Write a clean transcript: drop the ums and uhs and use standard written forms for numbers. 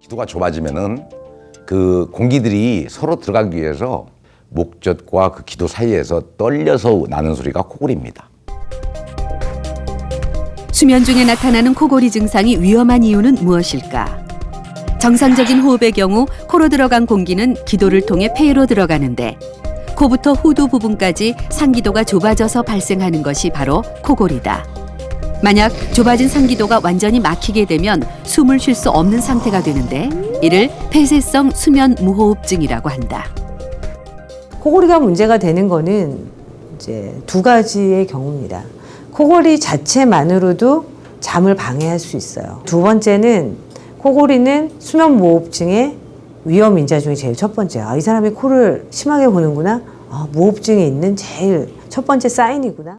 기도가 좁아지면은 그 공기들이 서로 들어가기 위해서 목젖과 그 기도 사이에서 떨려서 나는 소리가 코골이입니다. 수면 중에 나타나는 코골이 증상이 위험한 이유는 무엇일까? 정상적인 호흡의 경우 코로 들어간 공기는 기도를 통해 폐로 들어가는데 코부터 후두 부분까지 상기도가 좁아져서 발생하는 것이 바로 코골이다. 만약 좁아진 상기도가 완전히 막히게 되면 숨을 쉴 수 없는 상태가 되는데 이를 폐쇄성 수면 무호흡증이라고 한다. 코골이가 문제가 되는 거는 이제 두 가지의 경우입니다. 코골이 자체만으로도 잠을 방해할 수 있어요. 두 번째는 코골이는 수면 무호흡증의 위험 인자 중에 제일 첫 번째야. 이 사람이 코를 심하게 고는구나. 무호흡증이 있는 제일 첫 번째 사인이구나.